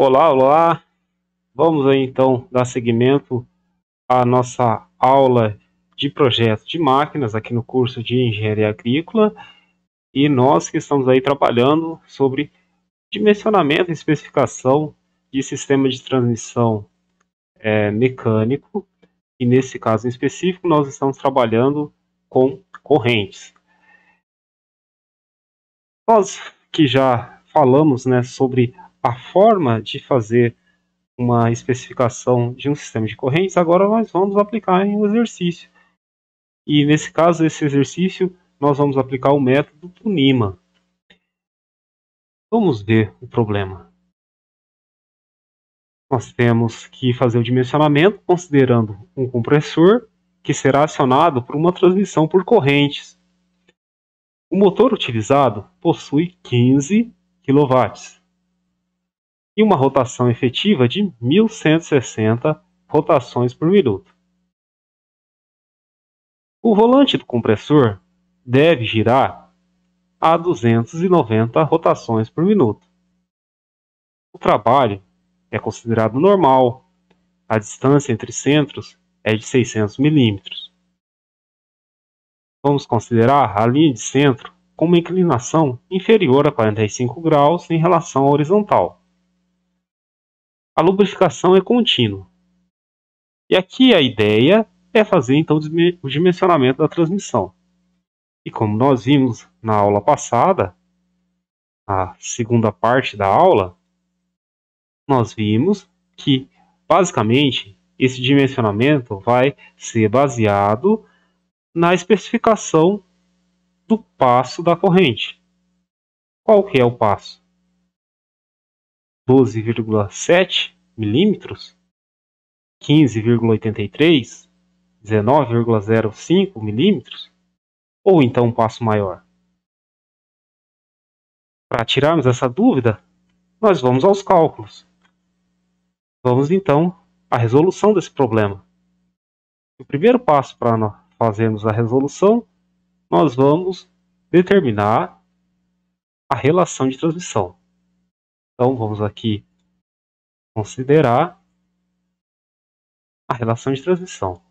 Olá, olá! Vamos aí então dar seguimento à nossa aula de projeto de máquinas aqui no curso de Engenharia Agrícola, e nós que estamos aí trabalhando sobre dimensionamento e especificação de sistema de transmissão mecânico, e nesse caso em específico nós estamos trabalhando com correntes. Nós que já falamos, sobre a forma de fazer uma especificação de um sistema de correntes, agora nós vamos aplicar em um exercício. E nesse caso, esse exercício, nós vamos aplicar o método do Nima. Vamos ver o problema. Nós temos que fazer o dimensionamento considerando um compressor que será acionado por uma transmissão por correntes. O motor utilizado possui 15 kW e uma rotação efetiva de 1160 rotações por minuto. O volante do compressor deve girar a 290 rotações por minuto. O trabalho é considerado normal. A distância entre centros é de 600 milímetros. Vamos considerar a linha de centro com uma inclinação inferior a 45 graus em relação à horizontal. A lubrificação é contínua. E aqui a ideia é fazer então o dimensionamento da transmissão. E como nós vimos na aula passada, a segunda parte da aula, nós vimos que basicamente esse dimensionamento vai ser baseado na especificação do passo da corrente. Qual que é o passo? 12,7 milímetros, 15,83, 19,05 milímetros, ou então um passo maior? Para tirarmos essa dúvida, nós vamos aos cálculos. Vamos então à resolução desse problema. O primeiro passo para nós fazermos a resolução, nós vamos determinar a relação de transmissão. Então vamos aqui considerar a relação de transmissão.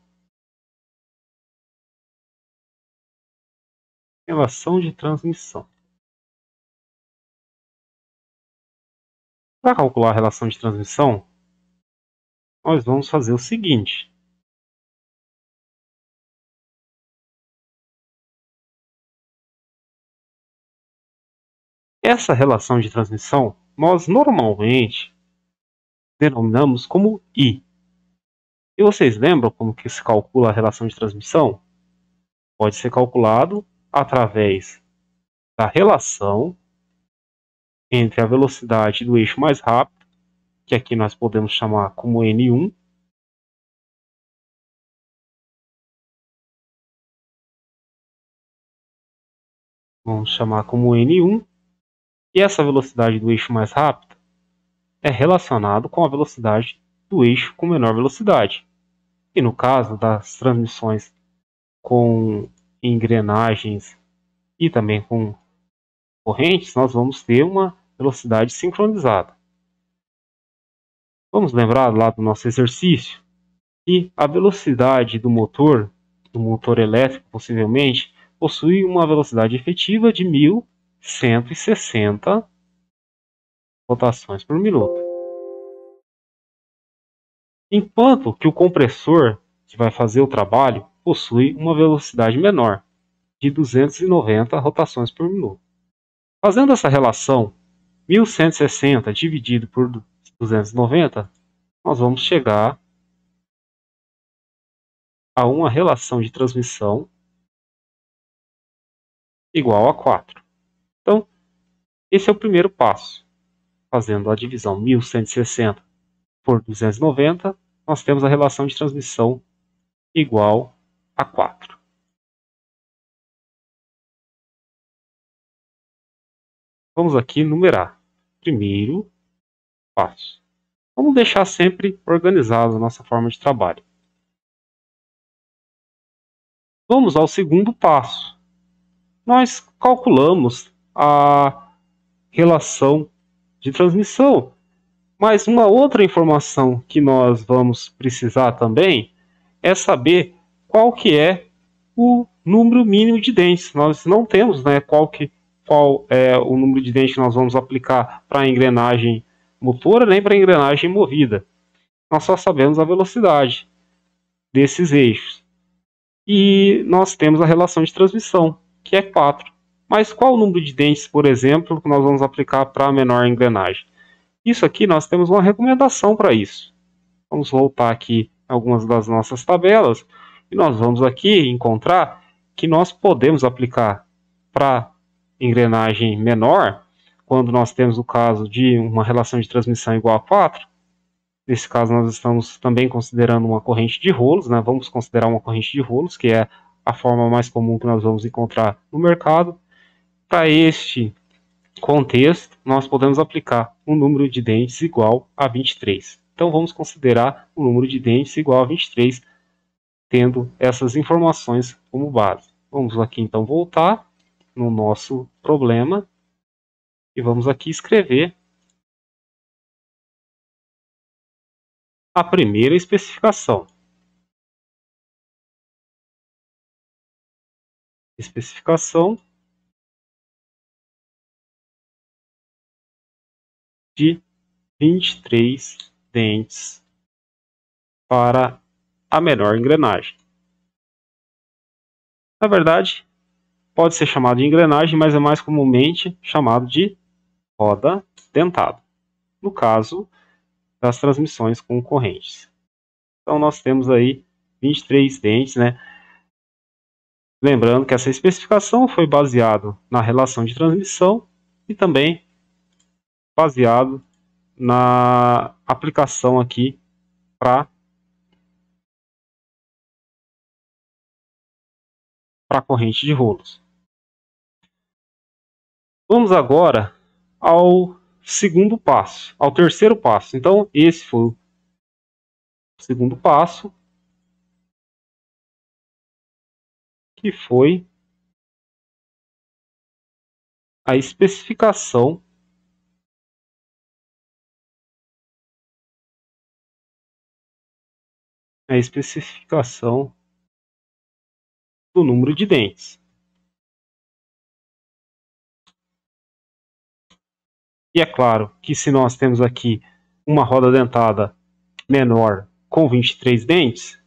Relação de transmissão. Para calcular a relação de transmissão, nós vamos fazer o seguinte. Essa relação de transmissão, nós normalmente denominamos como I. E vocês lembram como que se calcula a relação de transmissão? Pode ser calculado através da relação entre a velocidade do eixo mais rápido, que aqui nós podemos chamar como N1, vamos chamar como N1, e essa velocidade do eixo mais rápido é relacionado com a velocidade do eixo com menor velocidade. E no caso das transmissões com engrenagens e também com correntes, nós vamos ter uma velocidade sincronizada. Vamos lembrar lá do nosso exercício que a velocidade do motor elétrico possivelmente, possui uma velocidade efetiva de 1160 rotações por minuto. Enquanto que o compressor, que vai fazer o trabalho, possui uma velocidade menor, de 290 rotações por minuto. Fazendo essa relação, 1160 dividido por 290, nós vamos chegar a uma relação de transmissão igual a 4. Então, esse é o primeiro passo. Fazendo a divisão 1160 por 290, nós temos a relação de transmissão igual a 4. Vamos aqui numerar. Primeiro passo. Vamos deixar sempre organizado a nossa forma de trabalho. Vamos ao segundo passo. Nós calculamos a relação de transmissão Mas uma outra informação que nós vamos precisar também é saber qual que é o número mínimo de dentes. Nós não temos, né, qual é o número de dentes que nós vamos aplicar para a engrenagem motora nem para a engrenagem movida. Nós só sabemos a velocidade desses eixos. E nós temos a relação de transmissão, que é 4. Mas qual o número de dentes, por exemplo, que nós vamos aplicar para a menor engrenagem? Isso aqui nós temos uma recomendação para isso. Vamos voltar aqui em algumas das nossas tabelas e nós vamos aqui encontrar que nós podemos aplicar para engrenagem menor, quando nós temos o caso de uma relação de transmissão igual a 4. Nesse caso nós estamos também considerando uma corrente de rolos, né? Vamos considerar uma corrente de rolos, que é a forma mais comum que nós vamos encontrar no mercado. Para este contexto, nós podemos aplicar um número de dentes igual a 23. Então vamos considerar o número de dentes igual a 23, tendo essas informações como base. Vamos aqui então voltar no nosso problema e vamos aqui escrever a primeira especificação. Especificação de 23 dentes para a menor engrenagem. Na verdade, pode ser chamado de engrenagem, mas é mais comumente chamado de roda dentada, no caso das transmissões com correntes. Então nós temos aí 23 dentes, né? Lembrando que essa especificação foi baseada na relação de transmissão e também baseado na aplicação aqui para a corrente de rolos. Vamos agora ao segundo passo, ao terceiro passo. Então, esse foi o segundo passo, que foi a especificação do número de dentes. E é claro que se nós temos aqui uma roda dentada menor com 23 dentes,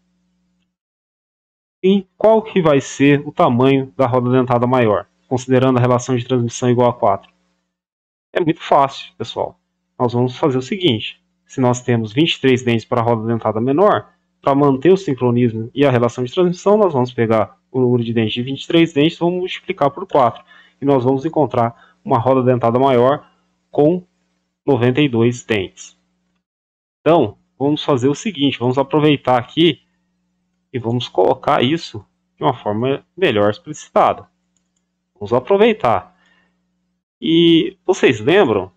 e qual que vai ser o tamanho da roda dentada maior, considerando a relação de transmissão igual a 4? É muito fácil, pessoal. Nós vamos fazer o seguinte: se nós temos 23 dentes para a roda dentada menor, para manter o sincronismo e a relação de transmissão, nós vamos pegar o número de dentes de 23 dentes, vamos multiplicar por 4. E nós vamos encontrar uma roda dentada maior com 92 dentes. Então, vamos fazer o seguinte: vamos aproveitar aqui e vamos colocar isso de uma forma melhor explicitada. Vamos aproveitar. E vocês lembram,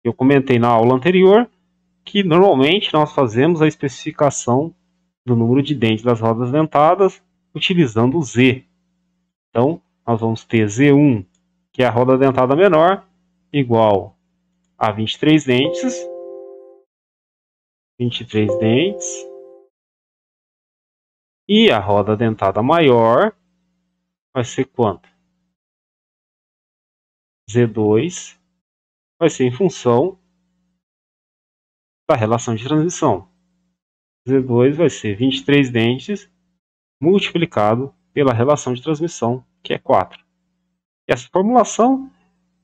eu comentei na aula anterior, que normalmente nós fazemos a especificação do número de dentes das rodas dentadas utilizando o Z. Então, nós vamos ter Z1, que é a roda dentada menor, igual a 23 dentes. 23 dentes. E a roda dentada maior vai ser quanto? Z2 vai ser em função da relação de transmissão. Z2 vai ser 23 dentes multiplicado pela relação de transmissão, que é 4. Essa formulação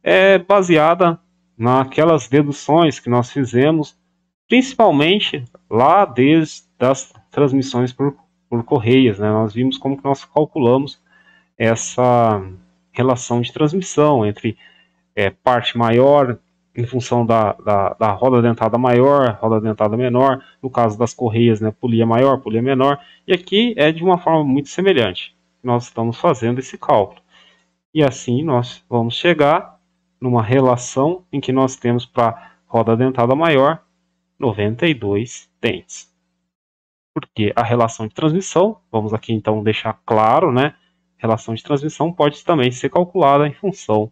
é baseada naquelas deduções que nós fizemos, principalmente lá desde as transmissões por correias, né? Nós vimos como que nós calculamos essa relação de transmissão entre parte maior em função da roda dentada maior, roda dentada menor, no caso das correias, né, polia maior, polia menor, e aqui é de uma forma muito semelhante. Nós estamos fazendo esse cálculo. E assim nós vamos chegar numa relação em que nós temos para roda dentada maior 92 dentes. Porque a relação de transmissão, vamos aqui então deixar claro, né? Relação de transmissão pode também ser calculada em função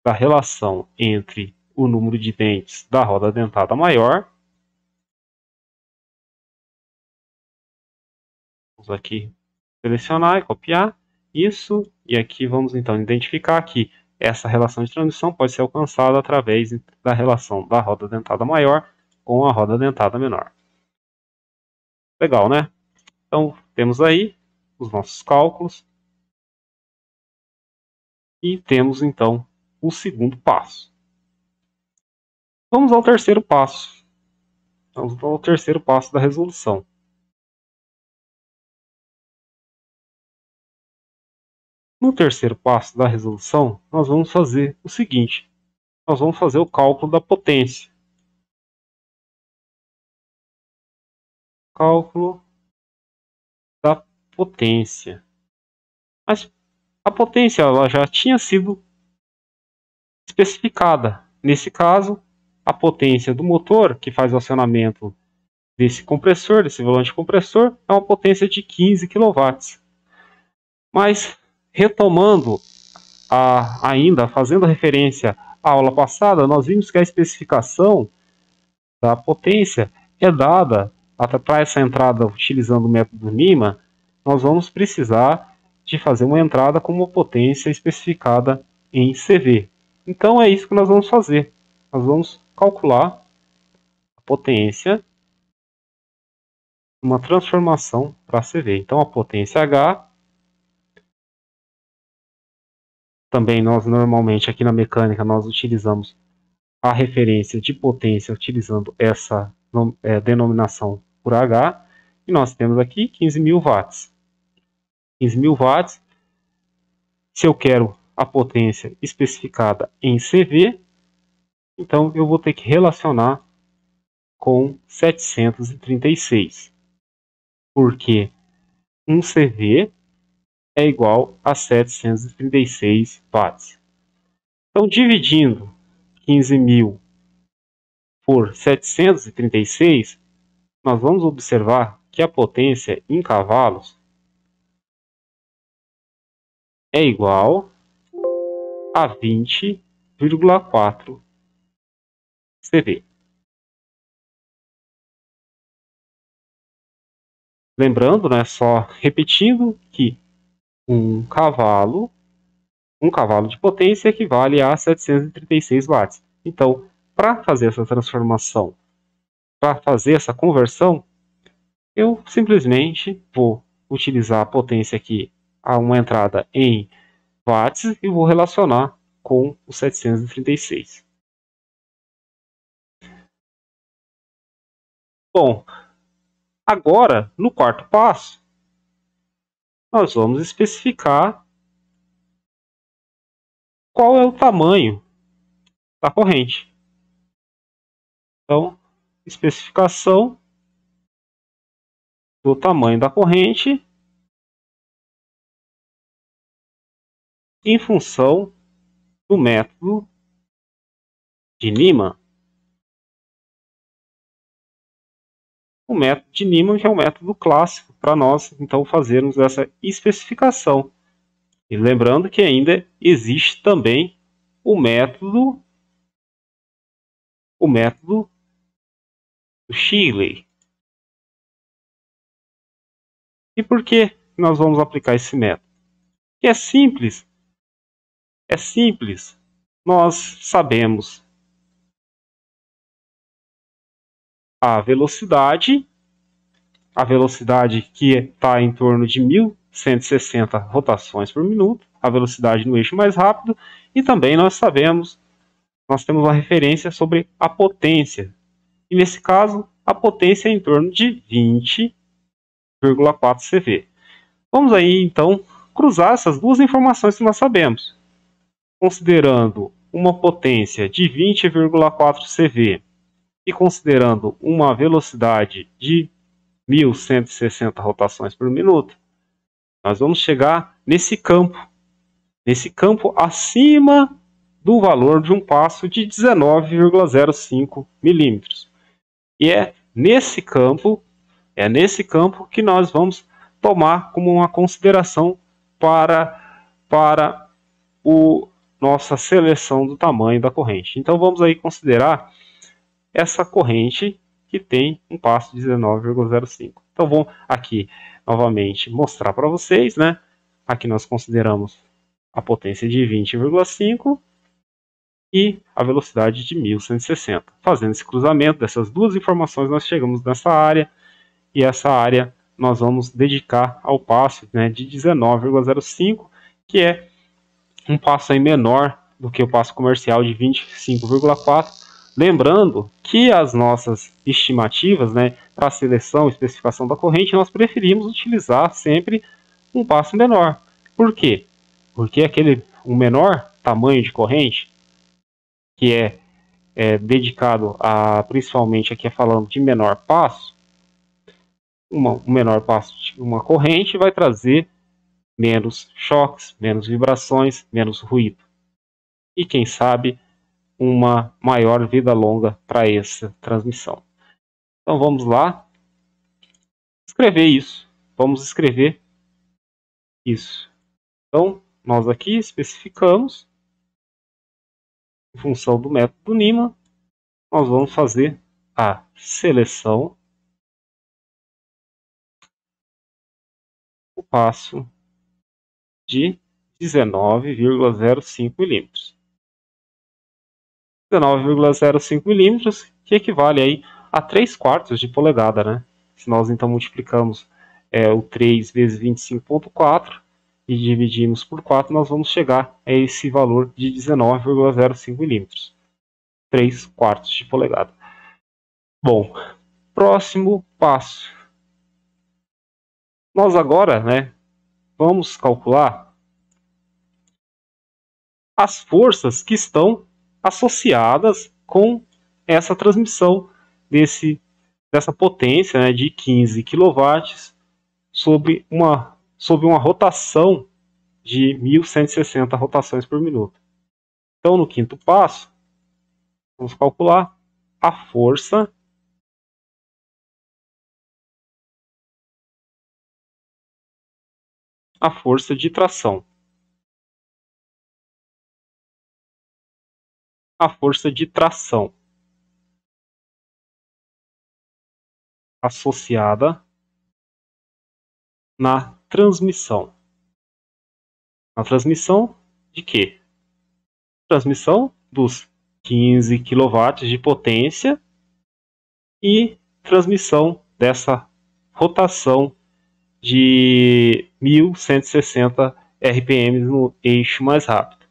da relação entre o número de dentes da roda dentada maior. Vamos aqui selecionar e copiar isso. E aqui vamos então identificar que essa relação de transmissão pode ser alcançada através da relação da roda dentada maior com a roda dentada menor. Legal, né? Então, temos aí os nossos cálculos. E temos então o segundo passo. Vamos ao terceiro passo. Vamos ao terceiro passo da resolução. No terceiro passo da resolução, nós vamos fazer o seguinte. Nós vamos fazer o cálculo da potência. Cálculo da potência. Mas a potência ela já tinha sido especificada. Nesse caso, a potência do motor, que faz o acionamento desse compressor, desse volante compressor, é uma potência de 15 kW. Mas, retomando, ainda fazendo referência à aula passada, nós vimos que a especificação da potência é dada para essa entrada utilizando o método NIMA. Nós vamos precisar de fazer uma entrada com uma potência especificada em CV. Então é isso que nós vamos fazer. Nós vamos calcular a potência, uma transformação para CV. Então a potência H, também nós normalmente aqui na mecânica nós utilizamos a referência de potência utilizando essa denominação por H. E nós temos aqui 15.000 watts. 15.000 watts. Se eu quero a potência especificada em CV, então eu vou ter que relacionar com 736. Porque 1 CV é igual a 736 watts. Então, dividindo 15.000 por 736, nós vamos observar que a potência em cavalos é igual a 20,4 CV. Lembrando, né, só repetindo que um cavalo de potência equivale a 736 watts. Então, para fazer essa transformação, para fazer essa conversão, eu simplesmente vou utilizar a potência aqui a uma entrada em watts e vou relacionar com os 736. Bom, agora no quarto passo, nós vamos especificar qual é o tamanho da corrente. Então, especificação do tamanho da corrente em função do método de Niemann. O método de Niemann que é um método clássico para nós então fazermos essa especificação. E lembrando que ainda existe também o método do Shigley. E por que nós vamos aplicar esse método? Que é simples. É simples. Nós sabemos a velocidade que está em torno de 1.160 rotações por minuto, a velocidade no eixo mais rápido, e também nós temos uma referência sobre a potência. E nesse caso, a potência é em torno de 20,4 CV. Vamos aí então cruzar essas duas informações que nós sabemos. Considerando uma potência de 20,4 CV e considerando uma velocidade de 1.160 rotações por minuto, nós vamos chegar nesse campo acima do valor de um passo de 19,05 milímetros. E é nesse campo que nós vamos tomar como uma consideração para o nossa seleção do tamanho da corrente. Então vamos aí considerar essa corrente que tem um passo de 19,05. Então vou aqui novamente mostrar para vocês, né? Aqui nós consideramos a potência de 20,5 e a velocidade de 1160. Fazendo esse cruzamento dessas duas informações, nós chegamos nessa área, e essa área nós vamos dedicar ao passo, né, de 19,05, que é um passo aí menor do que o passo comercial de 25,4. Lembrando que as nossas estimativas, né, para a seleção e especificação da corrente, nós preferimos utilizar sempre um passo menor. Por quê? Porque um menor tamanho de corrente, que é dedicado a, principalmente aqui falando de menor passo, um menor passo de uma corrente vai trazer menos choques, menos vibrações, menos ruído. E quem sabe uma maior vida longa para essa transmissão. Então vamos lá escrever isso. Vamos escrever isso. Então nós aqui especificamos, em função do método Neyman, nós vamos fazer a seleção, o passo de 19,05 milímetros. 19,05 milímetros, que equivale aí a 3/4 de polegada, né? Se nós então multiplicamos o 3 vezes 25,4 e dividimos por 4, nós vamos chegar a esse valor de 19,05 milímetros. 3/4 de polegada. Bom, próximo passo. Nós agora, né, vamos calcular as forças que estão associadas com essa transmissão dessa potência, né, de 15 kW sobre uma rotação de 1160 rotações por minuto. Então, no quinto passo, vamos calcular a força de tração. A força de tração associada na transmissão. Na transmissão de quê? Transmissão dos 15 kW de potência e transmissão dessa rotação de 1160 RPM no eixo mais rápido.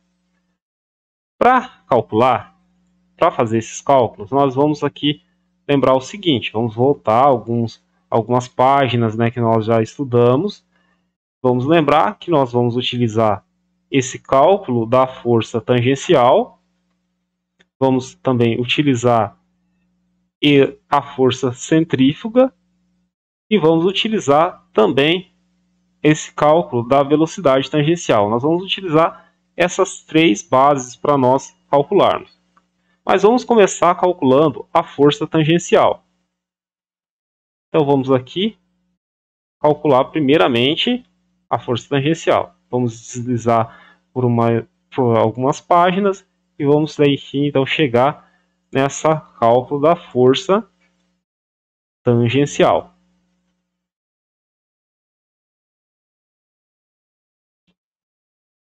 Para calcular, para fazer esses cálculos, nós vamos aqui lembrar o seguinte, vamos voltar algumas páginas, né, que nós já estudamos. Vamos lembrar que nós vamos utilizar esse cálculo da força tangencial, vamos também utilizar a força centrífuga e vamos utilizar também esse cálculo da velocidade tangencial. Nós vamos utilizar essas três bases para nós calcularmos. Mas vamos começar calculando a força tangencial. Então vamos aqui calcular primeiramente a força tangencial. Vamos deslizar por algumas páginas e vamos daí então chegar nessa cálculo da força tangencial.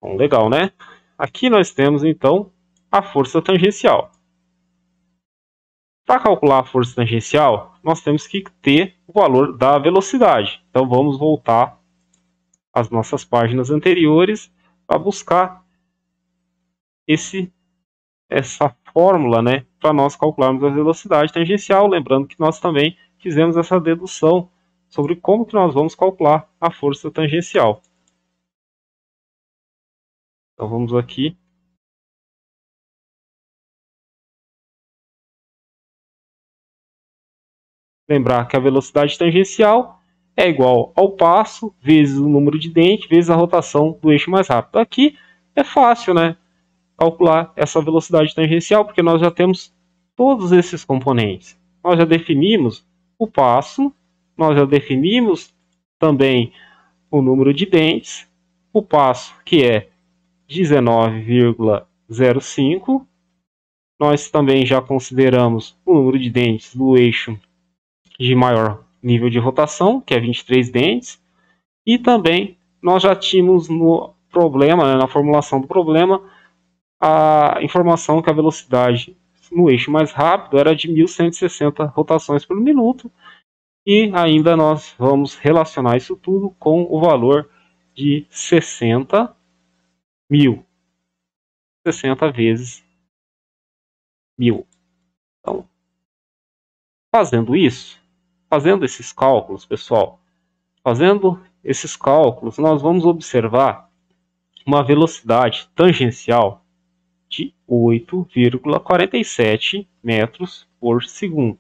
Bom, legal, né? Aqui nós temos então a força tangencial. Para calcular a força tangencial, nós temos que ter o valor da velocidade. Então vamos voltar às nossas páginas anteriores para buscar essa fórmula, né, para nós calcularmos a velocidade tangencial. Lembrando que nós também fizemos essa dedução sobre como que nós vamos calcular a força tangencial. Então vamos aqui. Lembrar que a velocidade tangencial é igual ao passo vezes o número de dentes vezes a rotação do eixo mais rápido. Aqui é fácil, né, calcular essa velocidade tangencial, porque nós já temos todos esses componentes. Nós já definimos o passo, nós já definimos também o número de dentes, o passo que é 19,05 0,5. Nós também já consideramos o número de dentes do eixo de maior nível de rotação, que é 23 dentes. E também nós já tínhamos no problema, né, na formulação do problema, a informação que a velocidade no eixo mais rápido era de 1.160 rotações por minuto. E ainda nós vamos relacionar isso tudo com o valor de 60 mil. 60 vezes 1000. Então, fazendo esses cálculos, pessoal, nós vamos observar uma velocidade tangencial de 8,47 metros por segundo.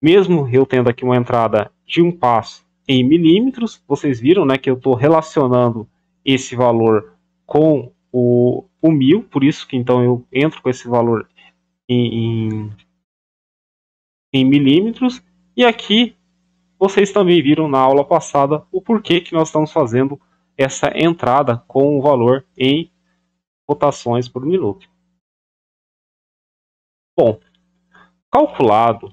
Mesmo eu tendo aqui uma entrada de um passo em milímetros, vocês viram, né, que eu estou relacionando esse valor com o 1000, por isso que então eu entro com esse valor em milímetros. E aqui vocês também viram na aula passada o porquê que nós estamos fazendo essa entrada com o valor em rotações por minuto. Bom, calculado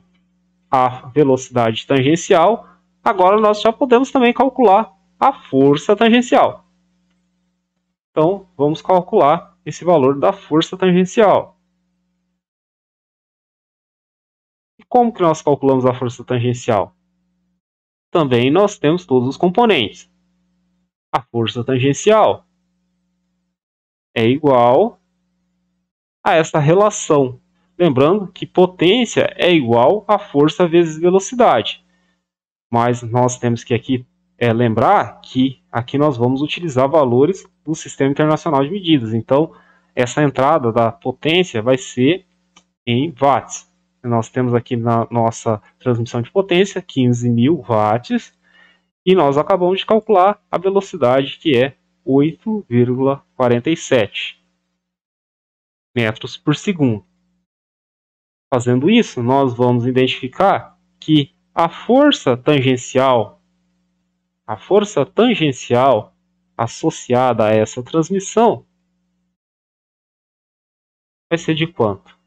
a velocidade tangencial, agora nós já podemos também calcular a força tangencial. Então, vamos calcular esse valor da força tangencial. E como que nós calculamos a força tangencial? Também nós temos todos os componentes. A força tangencial é igual a essa relação. Lembrando que potência é igual a força vezes velocidade. Mas nós temos que aqui lembrar que aqui nós vamos utilizar valores do Sistema Internacional de Medidas. Então, essa entrada da potência vai ser em watts. Nós temos aqui na nossa transmissão de potência 15.000 watts. E nós acabamos de calcular a velocidade, que é 8,47 metros por segundo. Fazendo isso, nós vamos identificar que a força tangencial associada a essa transmissão vai ser de quanto?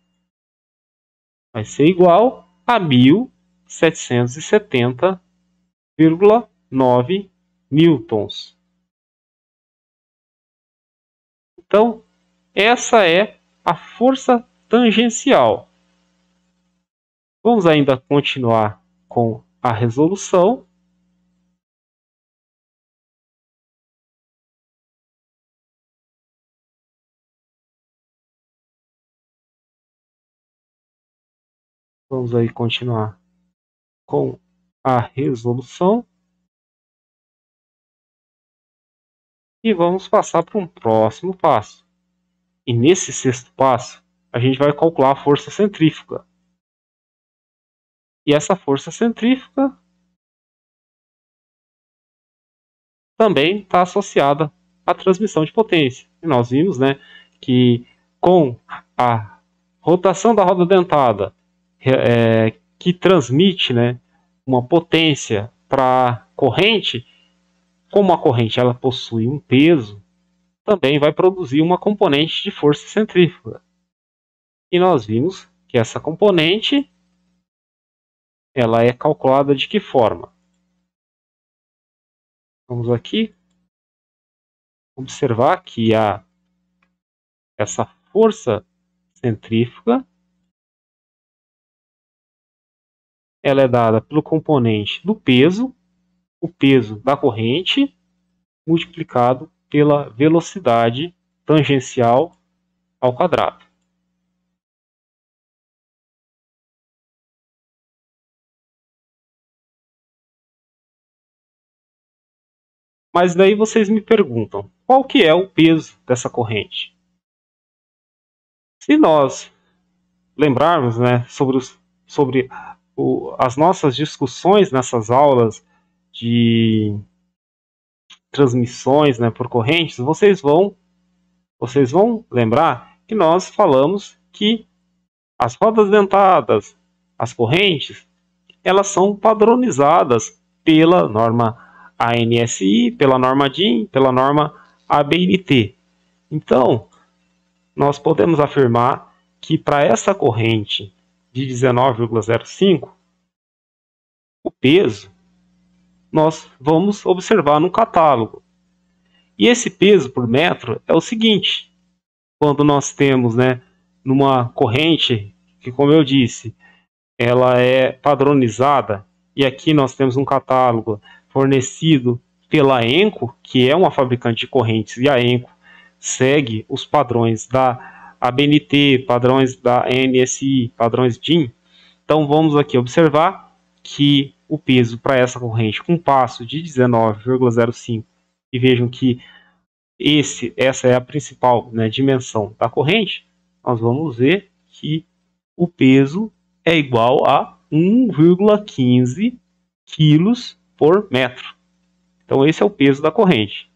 Vai ser igual a 1.770,9 newtons. Então, essa é a força tangencial. Vamos ainda continuar com a resolução. Vamos aí continuar com a resolução. E vamos passar para um próximo passo. E nesse sexto passo, a gente vai calcular a força centrífuga. E essa força centrífuga também está associada à transmissão de potência. E nós vimos, né, que com a rotação da roda dentada, que transmite, né, uma potência para a corrente, como a corrente ela possui um peso, também vai produzir uma componente de força centrífuga. E nós vimos que essa componente ela é calculada de que forma? Vamos aqui observar que essa força centrífuga ela é dada pelo componente do peso, o peso da corrente, multiplicado pela velocidade tangencial ao quadrado. Mas daí vocês me perguntam, qual que é o peso dessa corrente? Se nós lembrarmos, né, sobre as nossas discussões nessas aulas de transmissões, né, por correntes, vocês vão lembrar que nós falamos que as rodas dentadas, as correntes, elas são padronizadas pela norma ANSI, pela norma DIN, pela norma ABNT. Então, nós podemos afirmar que para essa corrente de 19,05, o peso nós vamos observar no catálogo. E esse peso por metro é o seguinte: quando nós temos, numa corrente que, como eu disse, ela é padronizada, e aqui nós temos um catálogo fornecido pela ENCO, que é uma fabricante de correntes, e a ENCO segue os padrões da ABNT, padrões da NSI, padrões DIN. Então vamos aqui observar que o peso para essa corrente com passo de 19,05, e vejam que essa é a principal, dimensão da corrente, nós vamos ver que o peso é igual a 1,15 quilos por metro. Então esse é o peso da corrente.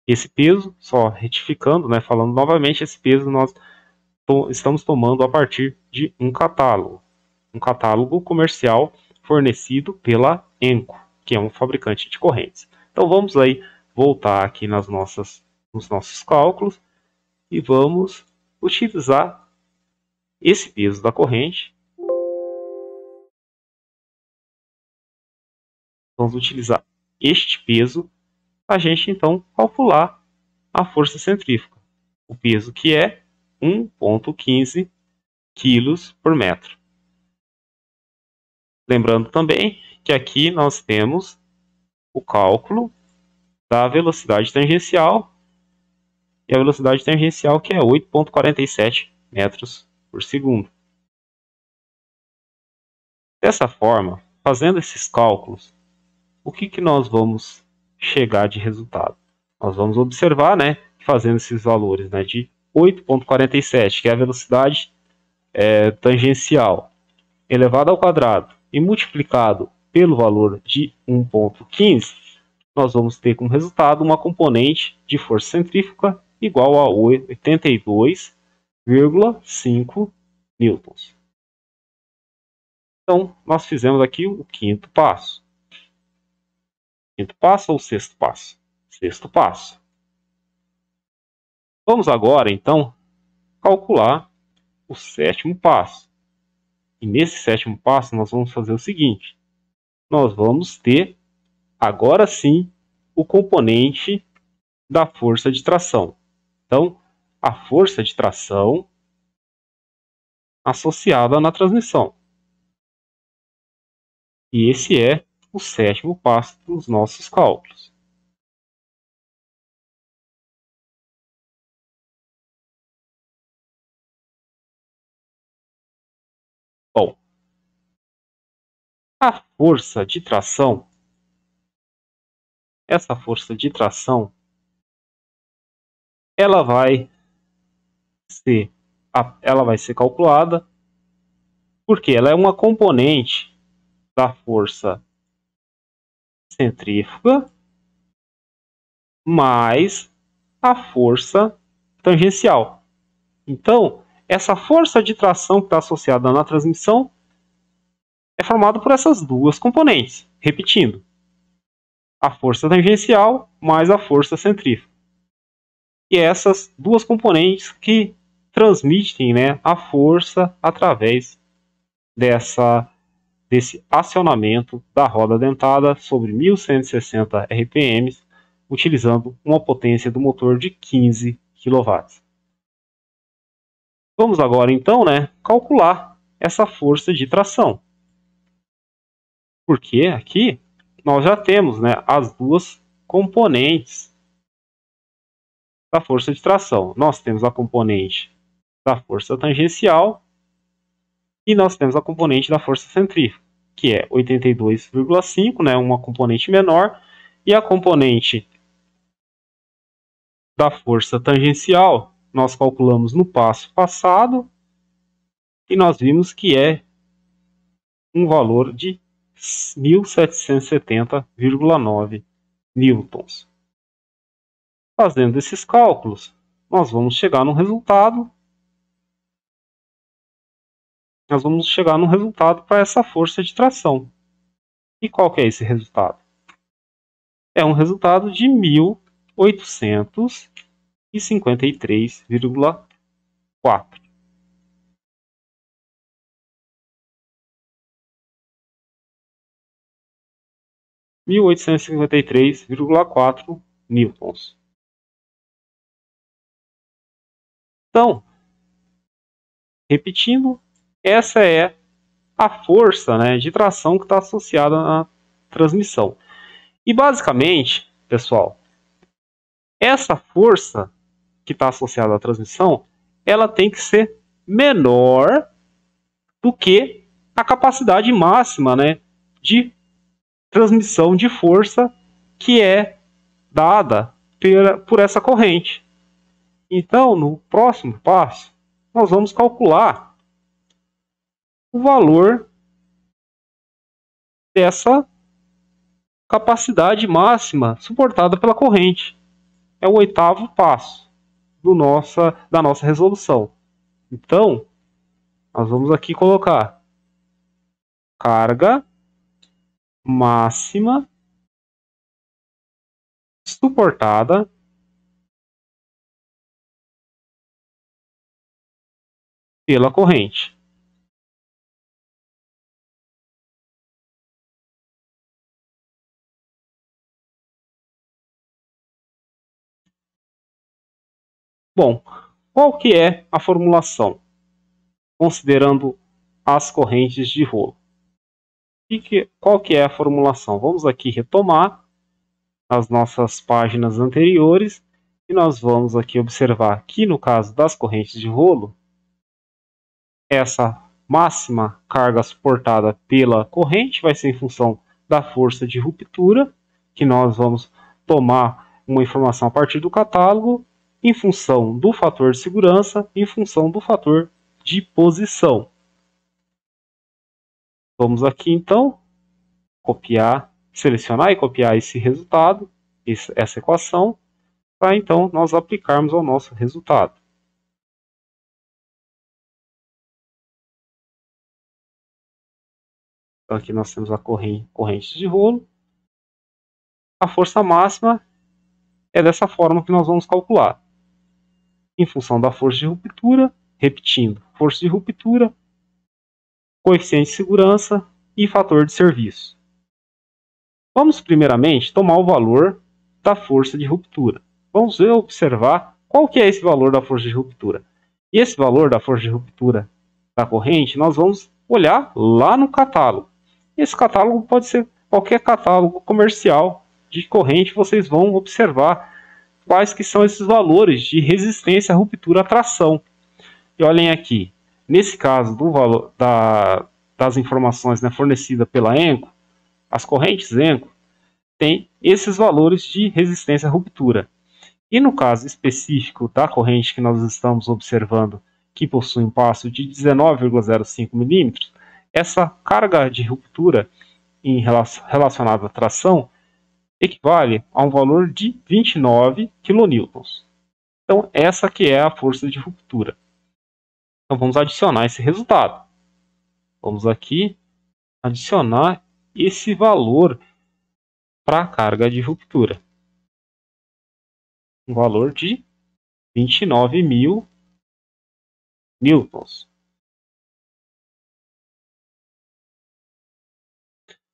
Esse peso, só retificando, falando novamente, esse peso nós estamos tomando a partir de um catálogo comercial fornecido pela ENCO, que é um fabricante de correntes. Então vamos aí voltar aqui nos nossos cálculos e vamos utilizar esse peso da corrente. Vamos utilizar este peso para a gente então calcular a força centrífuga. O peso que é 1,15 quilos por metro. Lembrando também que aqui nós temos o cálculo da velocidade tangencial, e a velocidade tangencial que é 8,47 metros por segundo. Dessa forma, fazendo esses cálculos, o que nós vamos chegar de resultado? Nós vamos observar, fazendo esses valores, de 8,47, que é a velocidade tangencial, elevado ao quadrado e multiplicado pelo valor de 1,15, nós vamos ter como resultado uma componente de força centrífuga igual a 82,5 newtons. Então, nós fizemos aqui o quinto passo. Quinto passo ou sexto passo? Sexto passo. Vamos agora, então, calcular o sétimo passo. E nesse sétimo passo, nós vamos fazer o seguinte. Nós vamos ter, agora sim, o componente da força de tração. Então, a força de tração associada na transmissão. E esse é o sétimo passo dos nossos cálculos. Bom, a força de tração, essa força de tração, ela vai ser calculada porque ela é uma componente da força centrífuga mais a força tangencial. Então, essa força de tração que está associada na transmissão é formada por essas duas componentes. Repetindo, a força tangencial mais a força centrífuga. E essas duas componentes que transmitem, a força através desse acionamento da roda dentada sobre 1160 RPM, utilizando uma potência do motor de 15 kW. Vamos agora, então, calcular essa força de tração. Porque aqui nós já temos, as duas componentes da força de tração. Nós temos a componente da força tangencial e nós temos a componente da força centrífuga, que é 82,5, uma componente menor, e a componente da força tangencial nós calculamos no passo passado e nós vimos que é um valor de 1770,9 newtons. Fazendo esses cálculos, nós vamos chegar no resultado. Nós vamos chegar no resultado para essa força de tração. E qual que é esse resultado? É um resultado de 1.800 e 53,4. R$ 1.853,4 newtons. Então, repetindo, essa é a força, né, de tração que está associada à transmissão. E basicamente, pessoal, essa força que está associada à transmissão, ela tem que ser menor do que a capacidade máxima, né, de transmissão de força que é dada por essa corrente. Então, no próximo passo, nós vamos calcular o valor dessa capacidade máxima suportada pela corrente. É o 8º passo da nossa resolução. Então, nós vamos aqui colocar carga máxima suportada pela corrente. Bom, qual que é a formulação? Considerando as correntes de rolo. Qual que é a formulação? Vamos aqui retomar as nossas páginas anteriores e nós vamos aqui observar que no caso das correntes de rolo, essa máxima carga suportada pela corrente vai ser em função da força de ruptura, que nós vamos tomar uma informação a partir do catálogo, em função do fator de segurança, em função do fator de posição. Vamos aqui então copiar, selecionar e copiar esse resultado, essa equação, para então nós aplicarmos ao nosso resultado. Então aqui nós temos a corrente de rolo. A força máxima é dessa forma que nós vamos calcular. Em função da força de ruptura, repetindo, força de ruptura, coeficiente de segurança e fator de serviço. Vamos primeiramente tomar o valor da força de ruptura. Vamos observar qual que é esse valor da força de ruptura. E esse valor da força de ruptura da corrente, nós vamos olhar lá no catálogo. Esse catálogo pode ser qualquer catálogo comercial de corrente, vocês vão observar quais que são esses valores de resistência à ruptura à tração. E olhem aqui, nesse caso do valor das informações, né, fornecidas pela ENCO, as correntes ENCO têm esses valores de resistência à ruptura. E no caso específico da corrente que nós estamos observando, que possui um passo de 19,05 mm, essa carga de ruptura relacionada à tração equivale a um valor de 29 kN. Então, essa que é a força de ruptura. Então, vamos adicionar esse resultado. Vamos aqui adicionar esse valor para a carga de ruptura. Um valor de 29.000 newtons.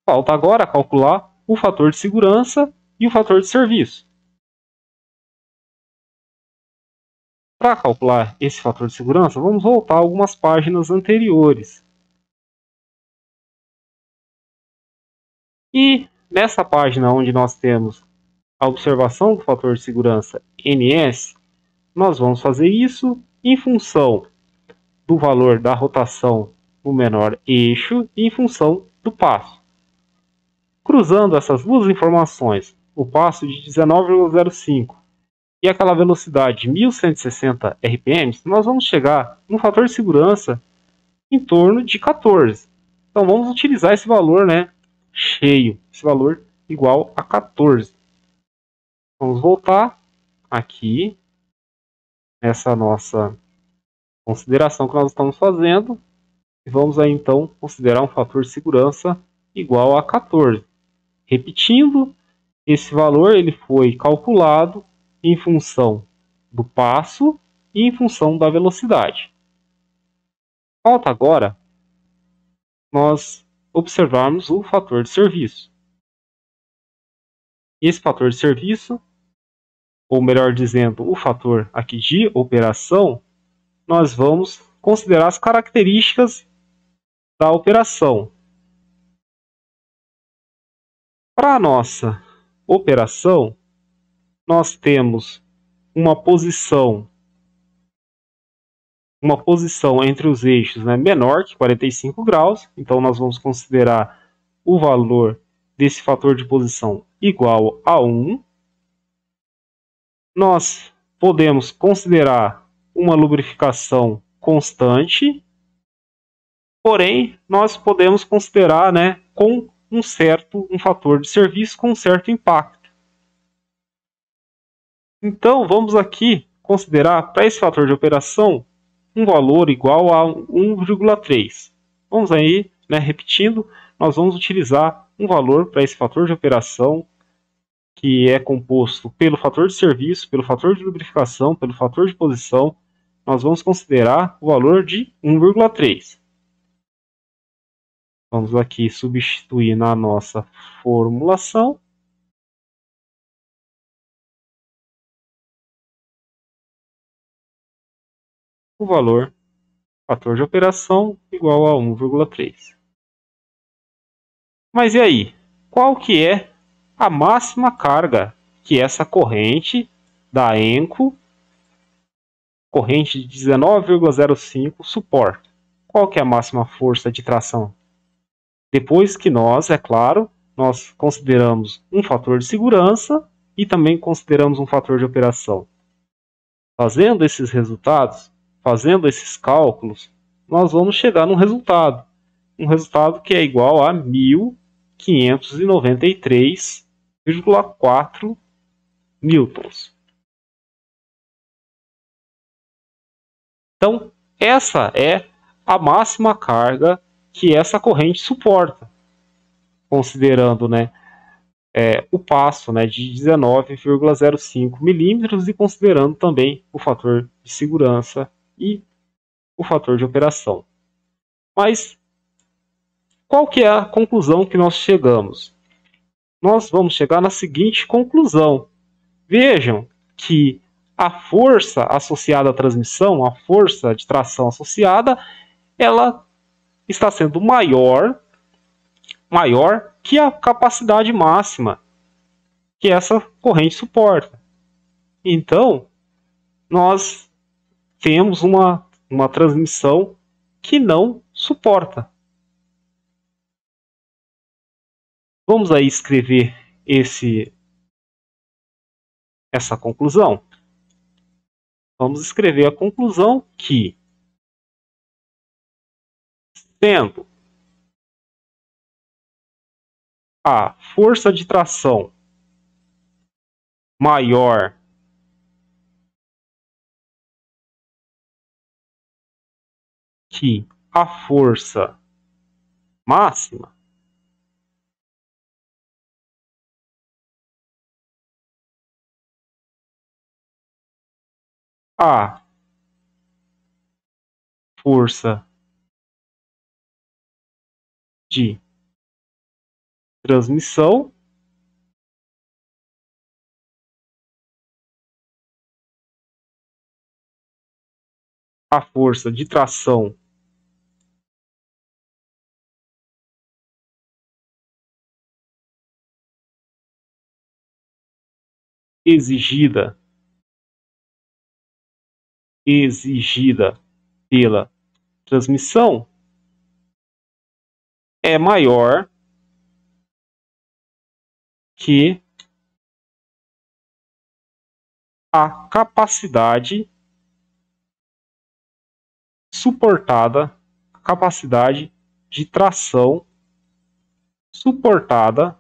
Falta agora calcular o fator de segurança e o fator de serviço. Para calcular esse fator de segurança, vamos voltar a algumas páginas anteriores. E nessa página onde nós temos a observação do fator de segurança NS, nós vamos fazer isso em função do valor da rotação no menor eixo e em função do passo. Cruzando essas duas informações, o passo de 19,05 e aquela velocidade de 1160 RPM, nós vamos chegar no fator de segurança em torno de 14. Então vamos utilizar esse valor, né, cheio, esse valor igual a 14. Vamos voltar aqui nessa nossa consideração que nós estamos fazendo e vamos aí então considerar um fator de segurança igual a 14. Repetindo, esse valor ele foi calculado em função do passo e em função da velocidade. Falta agora nós observarmos o fator de serviço. Esse fator de serviço, ou melhor dizendo, o fator aqui de operação, nós vamos considerar as características da operação. Para a nossa operação, nós temos uma posição entre os eixos, né, menor que 45 graus, então nós vamos considerar o valor desse fator de posição igual a 1. Nós podemos considerar uma lubrificação constante, porém nós podemos considerar, né, com um fator de serviço com um certo impacto. Então vamos aqui considerar para esse fator de operação um valor igual a 1,3. Vamos aí, né, repetindo, nós vamos utilizar um valor para esse fator de operação que é composto pelo fator de serviço, pelo fator de lubrificação, pelo fator de posição. Nós vamos considerar o valor de 1,3. Vamos aqui substituir na nossa formulação. O valor fator de operação igual a 1,3. Mas e aí? Qual que é a máxima carga que essa corrente da ENCO, corrente de 19,05, suporta? Qual que é a máxima força de tração? Depois que nós, é claro, nós consideramos um fator de segurança e também consideramos um fator de operação. Fazendo esses resultados, fazendo esses cálculos, nós vamos chegar num resultado. Um resultado que é igual a 1.593,4 newtons. Então, essa é a máxima carga que essa corrente suporta, considerando, né, o passo, né, de 19,05 milímetros e considerando também o fator de segurança e o fator de operação. Mas qual que é a conclusão que nós chegamos? Nós vamos chegar na seguinte conclusão. Vejam que a força associada à transmissão, a força de tração associada, ela está sendo maior que a capacidade máxima que essa corrente suporta. Então, nós temos uma transmissão que não suporta. Vamos aí escrever essa conclusão. Vamos escrever a conclusão que, tendo a força de tração maior que a força máxima, a força de transmissão a força de tração exigida pela transmissão é maior que a capacidade suportada, a capacidade de tração suportada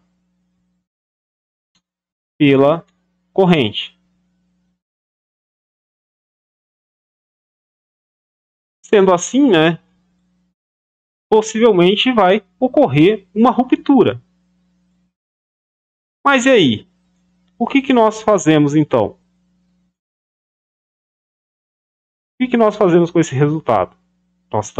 pela corrente. Sendo assim, né, possivelmente vai ocorrer uma ruptura. Mas e aí? O que nós fazemos então? O que nós fazemos com esse resultado? Nós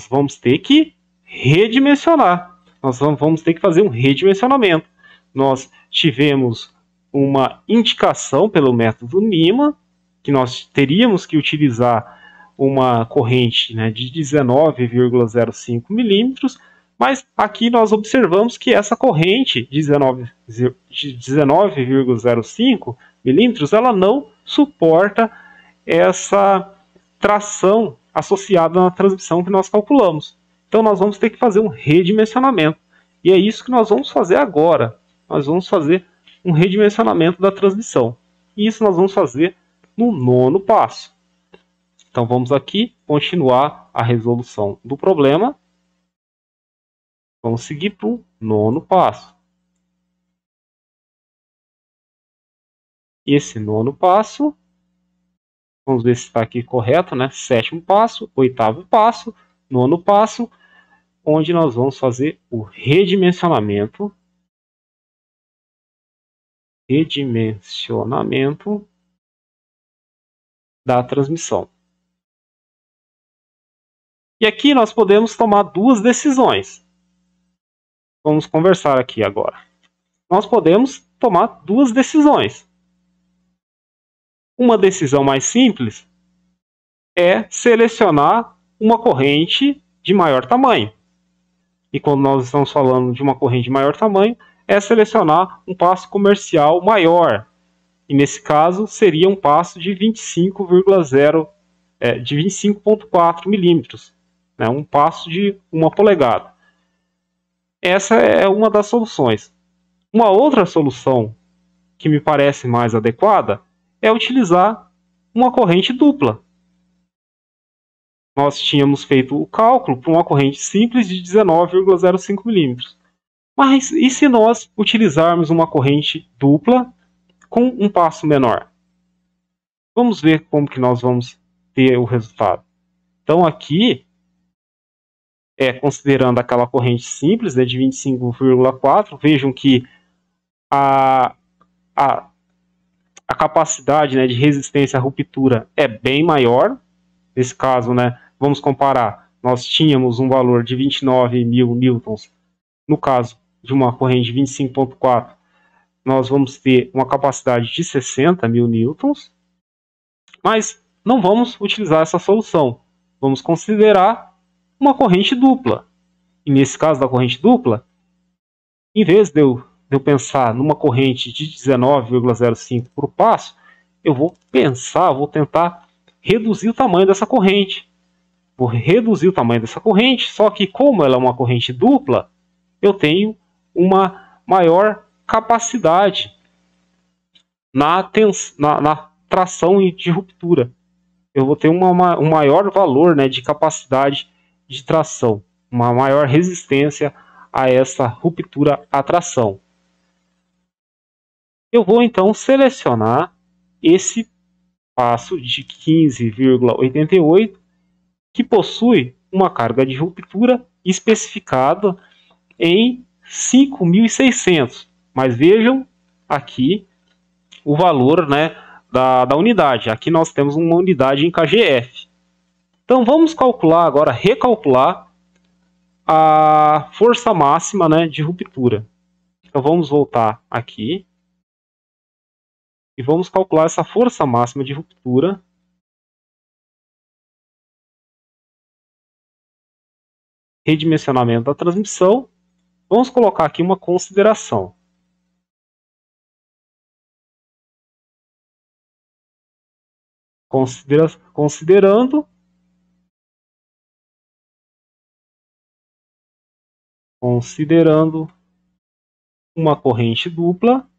vamos ter que redimensionar. Nós vamos ter que fazer um redimensionamento. Nós tivemos uma indicação pelo método Nima, que nós teríamos que utilizar uma corrente, né, de 19,05 milímetros, mas aqui nós observamos que essa corrente de 19,05 milímetros, ela não suporta essa tração associada na transmissão que nós calculamos. Então nós vamos ter que fazer um redimensionamento. E é isso que nós vamos fazer agora. Nós vamos fazer um redimensionamento da transmissão. E isso nós vamos fazer no 9º passo. Então vamos aqui continuar a resolução do problema. Vamos seguir para o 9º passo. E esse 9º passo, vamos ver se está aqui correto, né? 7º passo, 8º passo, 9º passo, onde nós vamos fazer o redimensionamento da transmissão. E aqui nós podemos tomar duas decisões. Vamos conversar aqui agora. Nós podemos tomar duas decisões. Uma decisão mais simples é selecionar uma corrente de maior tamanho. E quando nós estamos falando de uma corrente de maior tamanho, é selecionar um passo comercial maior. E nesse caso seria um passo de 25,4 milímetros, né? Um passo de 1 polegada. Essa é uma das soluções. Uma outra solução que me parece mais adequada é utilizar uma corrente dupla. Nós tínhamos feito o cálculo para uma corrente simples de 19,05 milímetros. Mas e se nós utilizarmos uma corrente dupla com um passo menor? Vamos ver como que nós vamos ter o resultado. Então aqui, considerando aquela corrente simples, né, de 25,4, vejam que a capacidade, né, de resistência à ruptura é bem maior. Nesse caso, né, vamos comparar, nós tínhamos um valor de 29.000 newtons. No caso de uma corrente de 25,4, nós vamos ter uma capacidade de 60.000 newtons. Mas não vamos utilizar essa solução. Vamos considerar uma corrente dupla. E nesse caso da corrente dupla, em vez de eu pensar numa corrente de 19,05 por passo, eu vou tentar reduzir o tamanho dessa corrente. Vou reduzir o tamanho dessa corrente, só que como ela é uma corrente dupla, eu tenho uma maior capacidade na tração de ruptura. Eu vou ter um maior valor, né, de capacidade de tração, uma maior resistência a essa ruptura à tração. Eu vou então selecionar esse passo de 15,88 que possui uma carga de ruptura especificada em 5.600. Mas vejam aqui o valor, né, da unidade. Aqui nós temos uma unidade em kgf. Então vamos calcular agora, recalcular a força máxima, né, de ruptura. Então vamos voltar aqui e vamos calcular essa força máxima de ruptura. Redimensionamento da transmissão. Vamos colocar aqui uma consideração. Considerando uma corrente dupla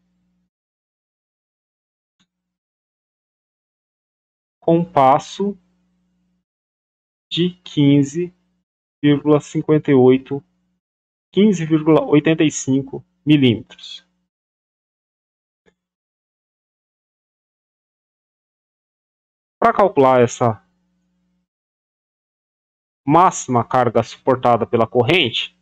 com passo de 15,85 milímetros. Para calcular essa máxima carga suportada pela corrente,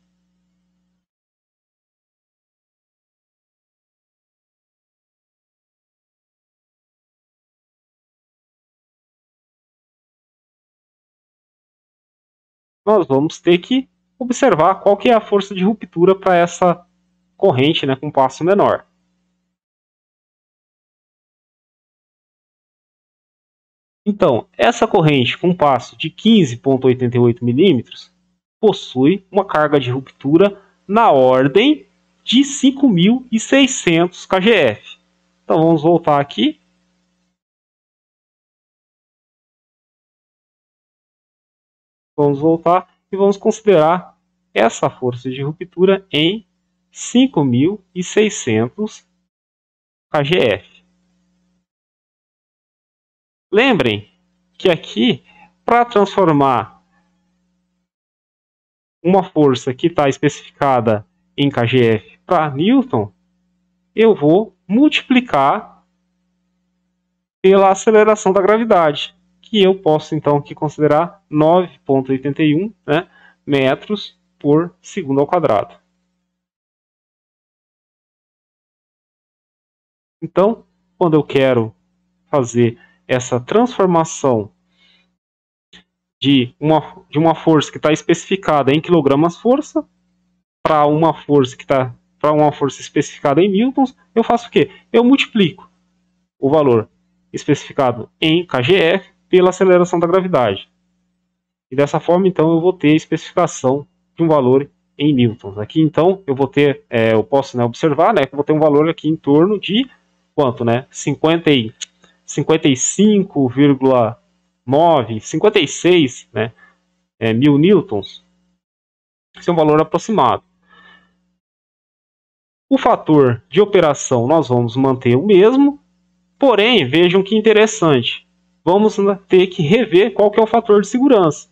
nós vamos ter que observar qual que é a força de ruptura para essa corrente, né, com passo menor. Então, essa corrente com passo de 15,88 milímetros possui uma carga de ruptura na ordem de 5.600 kgf. Então, vamos voltar aqui. Vamos voltar e vamos considerar essa força de ruptura em 5.600 kgf. Lembrem que aqui, para transformar uma força que está especificada em kgf para Newton, eu vou multiplicar pela aceleração da gravidade, que eu posso então aqui considerar 9,81, né, metros por segundo ao quadrado. Então, quando eu quero fazer essa transformação de uma força que está especificada em quilogramas-força para uma força que está para uma força especificada em newtons, eu faço o quê? Eu multiplico o valor especificado em kgf pela aceleração da gravidade. E dessa forma, então, eu vou ter a especificação de um valor em newtons. Aqui, então, eu vou ter, eu posso, né, observar, né, que eu vou ter um valor aqui em torno de quanto, né? 55,9, 56, né, mil newtons. Esse é um valor aproximado. O fator de operação nós vamos manter o mesmo, porém, vejam que interessante, vamos ter que rever qual que é o fator de segurança.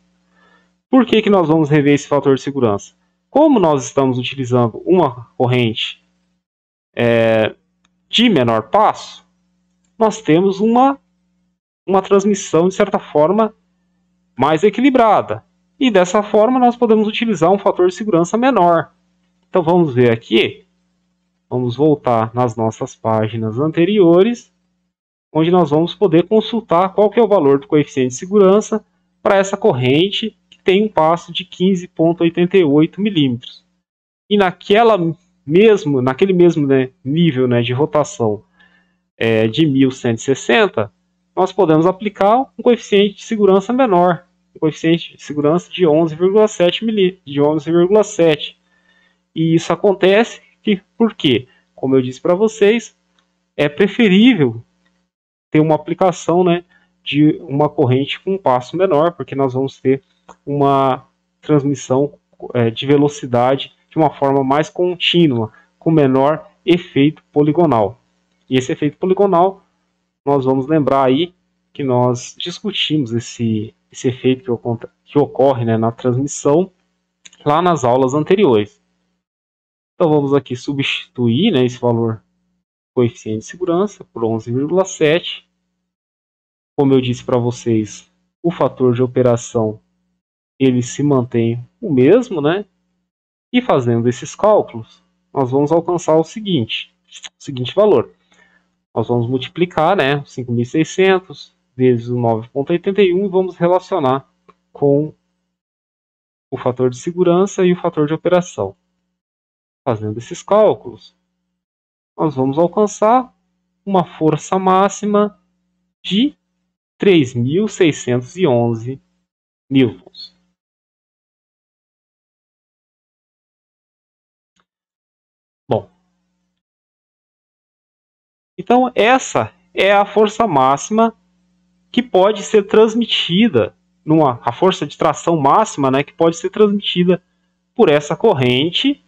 Por que que nós vamos rever esse fator de segurança? Como nós estamos utilizando uma corrente de menor passo, nós temos uma transmissão, de certa forma, mais equilibrada. E dessa forma nós podemos utilizar um fator de segurança menor. Então vamos ver aqui, vamos voltar nas nossas páginas anteriores, onde nós vamos poder consultar qual que é o valor do coeficiente de segurança para essa corrente que tem um passo de 15,88 milímetros. E naquele mesmo, né, nível, né, de rotação de 1160, nós podemos aplicar um coeficiente de segurança menor, um coeficiente de segurança de 11,7. E isso acontece porque, como eu disse para vocês, é preferível ter uma aplicação, né, de uma corrente com um passo menor, porque nós vamos ter uma transmissão de velocidade de uma forma mais contínua, com menor efeito poligonal. E esse efeito poligonal, nós vamos lembrar aí que nós discutimos esse efeito que ocorre, né, na transmissão lá nas aulas anteriores. Então vamos aqui substituir, né, esse valor coeficiente de segurança por 11,7. Como eu disse para vocês, o fator de operação ele se mantém o mesmo, né? E fazendo esses cálculos, nós vamos alcançar o seguinte valor. Nós vamos multiplicar, né, 5.600 vezes o 9,81 e vamos relacionar com o fator de segurança e o fator de operação. Fazendo esses cálculos, nós vamos alcançar uma força máxima de 3.611 newtons. Bom, então essa é a força máxima que pode ser transmitida, a força de tração máxima, né, que pode ser transmitida por essa corrente,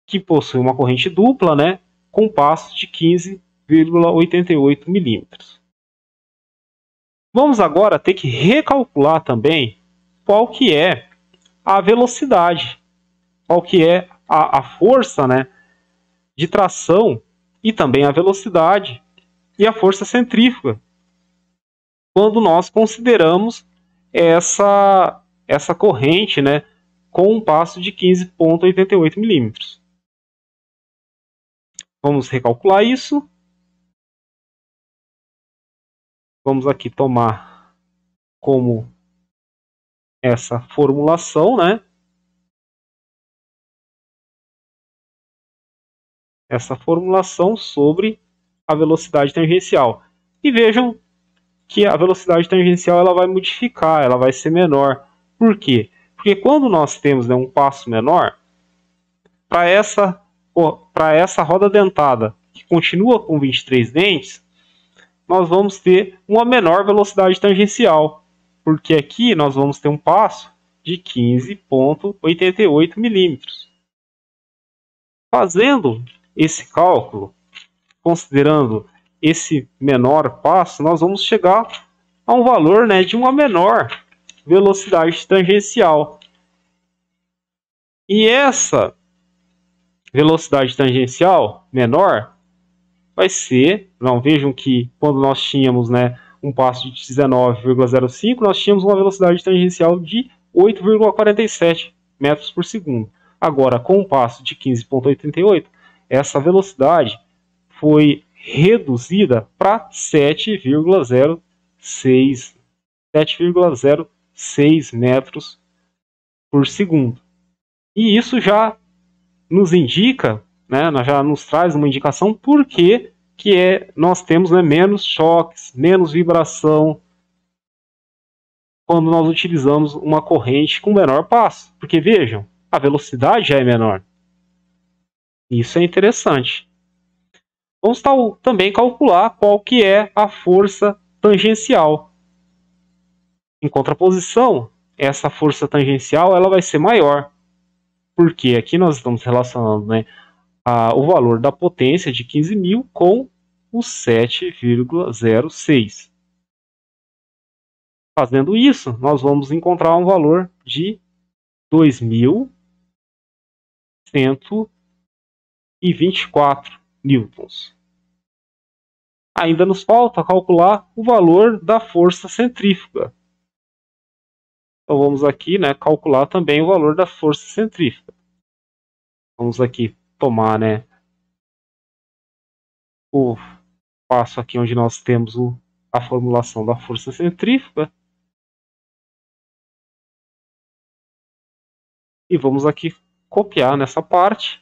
que possui uma corrente dupla, né, com passo de 15,88 milímetros. Vamos agora ter que recalcular também qual que é a velocidade, qual que é a força, né, de tração e também a velocidade e a força centrífuga, quando nós consideramos essa corrente, né, com um passo de 15,88 milímetros. Vamos recalcular isso. Vamos aqui tomar como essa formulação, né? Essa formulação sobre a velocidade tangencial. E vejam que a velocidade tangencial ela vai modificar, ela vai ser menor. Por quê? Porque quando nós temos, né, um passo menor, para essa roda dentada, que continua com 23 dentes, nós vamos ter uma menor velocidade tangencial, porque aqui nós vamos ter um passo de 15,88 milímetros. Fazendo esse cálculo, considerando esse menor passo, nós vamos chegar a um valor, né, de uma menor velocidade tangencial. E essa velocidade tangencial menor vai ser, não, vejam que quando nós tínhamos, né, um passo de 19,05, nós tínhamos uma velocidade tangencial de 8,47 metros por segundo. Agora, com um passo de 15,88, essa velocidade foi reduzida para 7,06 metros por segundo. E isso já nos indica, né, já nos traz uma indicação por que nós temos, né, menos choques, menos vibração quando nós utilizamos uma corrente com menor passo. Porque vejam, a velocidade já é menor. Isso é interessante. Vamos também calcular qual que é a força tangencial. Em contraposição, essa força tangencial ela vai ser maior. Porque aqui nós estamos relacionando, né, o valor da potência de 15.000 com o 7,06. Fazendo isso, nós vamos encontrar um valor de 2.124 newtons. Ainda nos falta calcular o valor da força centrífuga. Então vamos aqui, né, calcular também o valor da força centrífuga. Vamos aqui tomar, né, o passo aqui onde nós temos a formulação da força centrífuga. E vamos aqui copiar nessa parte.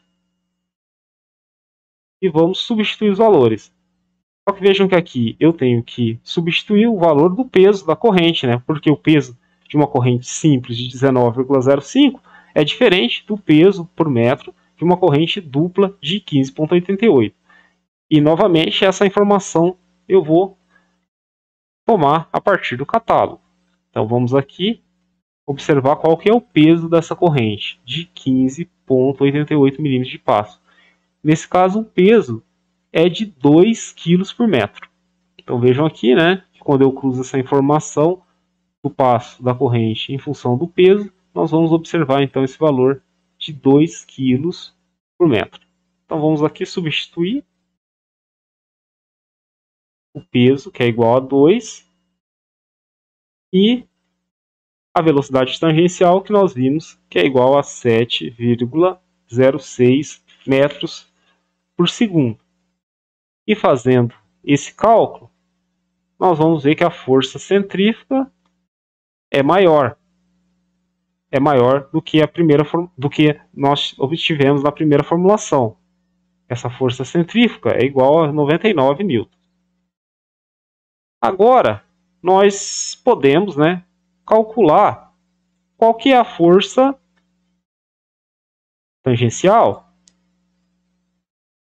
E vamos substituir os valores. Só que vejam que aqui eu tenho que substituir o valor do peso da corrente, né? Porque o peso de uma corrente simples de 19,05 é diferente do peso por metro de uma corrente dupla de 15,88. E novamente essa informação eu vou tomar a partir do catálogo. Então vamos aqui observar qual que é o peso dessa corrente de 15,88 milímetros de passo. Nesse caso o peso é de 2 kg por metro. Então vejam aqui, né, que quando eu cruzo essa informação do passo da corrente em função do peso, nós vamos observar então esse valor de 2 kg por metro. Então vamos aqui substituir o peso, que é igual a 2, e a velocidade tangencial, que nós vimos, que é igual a 7,06 metros por segundo. E fazendo esse cálculo, nós vamos ver que a força centrífuga é maior. É maior do que nós obtivemos na primeira formulação. Essa força centrífuga é igual a 99 newtons. Agora, nós podemos, né, calcular qual que é a força tangencial,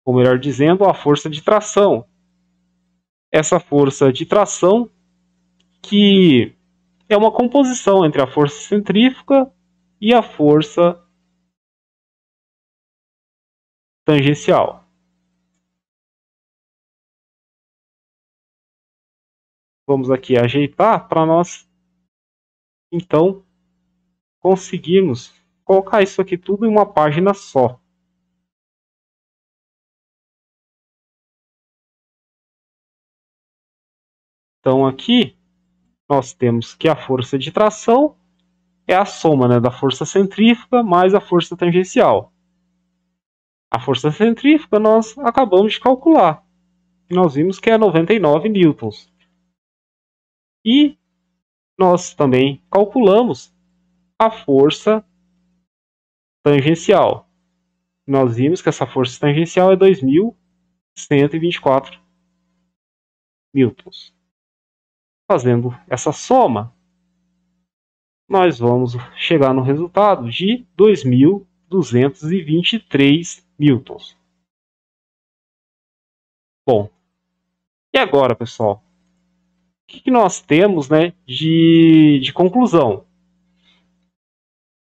ou melhor dizendo, a força de tração. Essa força de tração que é uma composição entre a força centrífuga e a força tangencial. Vamos aqui ajeitar para nós, então, conseguirmos colocar isso aqui tudo em uma página só. Então aqui nós temos que a força de tração é a soma, né, da força centrífuga mais a força tangencial. A força centrífuga nós acabamos de calcular. E nós vimos que é 99 newtons. E nós também calculamos a força tangencial. Nós vimos que essa força tangencial é 2.124 newtons. Fazendo essa soma, nós vamos chegar no resultado de 2.223 newtons. Bom, e agora, pessoal? O que nós temos, né, de conclusão?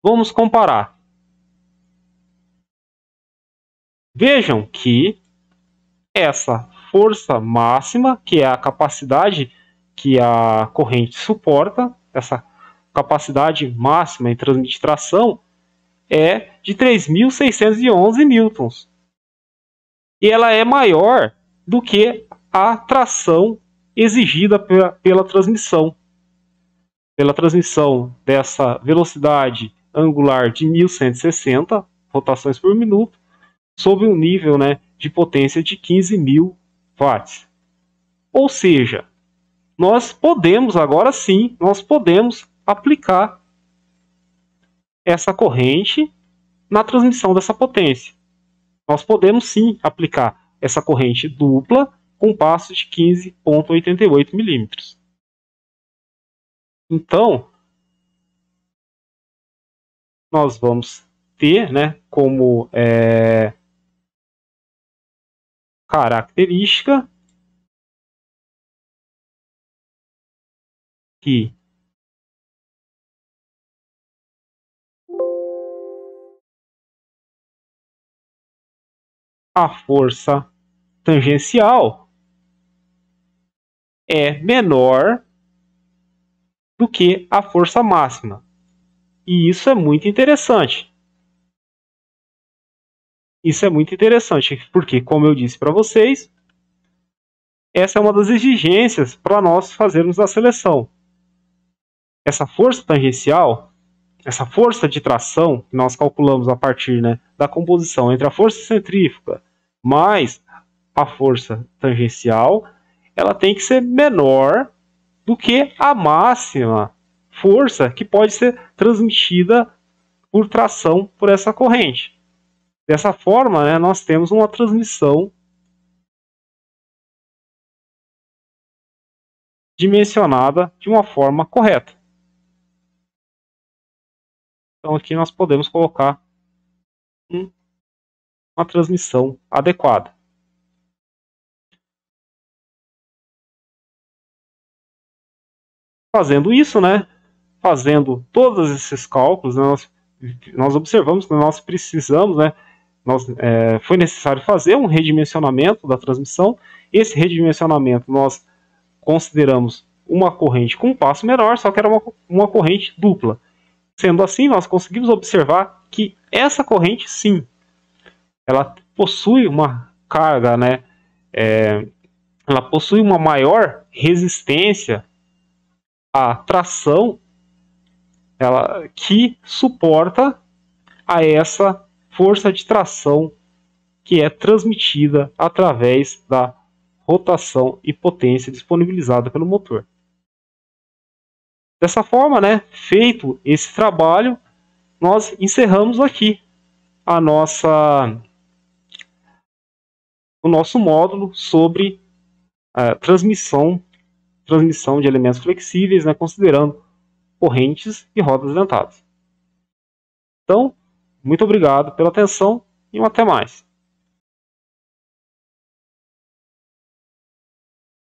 Vamos comparar. Vejam que essa força máxima, que é a capacidade que a corrente suporta, essa capacidade máxima em transmitir tração, é de 3.611 newtons. E ela é maior do que a tração exigida pela transmissão. Pela transmissão dessa velocidade angular de 1.160 rotações por minuto, sob um nível, né, de potência de 15.000 watts. Ou seja, nós podemos, agora sim, nós podemos aplicar essa corrente na transmissão dessa potência. Nós podemos sim aplicar essa corrente dupla com passo de 15,88 milímetros. Então, nós vamos ter, né, como característica que a força tangencial é menor do que a força máxima. E isso é muito interessante. Isso é muito interessante, porque, como eu disse para vocês, essa é uma das exigências para nós fazermos a seleção. Essa força tangencial, essa força de tração, que nós calculamos a partir, né, da composição entre a força centrífuga mais a força tangencial, ela tem que ser menor do que a máxima força que pode ser transmitida por tração por essa corrente. Dessa forma, né, nós temos uma transmissão dimensionada de uma forma correta. Então aqui nós podemos colocar uma transmissão adequada. Fazendo isso, né, fazendo todos esses cálculos, nós observamos que nós precisamos, né, foi necessário fazer um redimensionamento da transmissão. Esse redimensionamento nós consideramos uma corrente com um passo menor, só que era uma corrente dupla. Sendo assim, nós conseguimos observar que essa corrente, sim, ela possui uma carga, né, ela possui uma maior resistência à tração, que suporta a essa força de tração que é transmitida através da rotação e potência disponibilizada pelo motor. Dessa forma, né, feito esse trabalho, nós encerramos aqui o nosso módulo sobre transmissão de elementos flexíveis, né, considerando correntes e rodas dentadas. Então, muito obrigado pela atenção e até mais.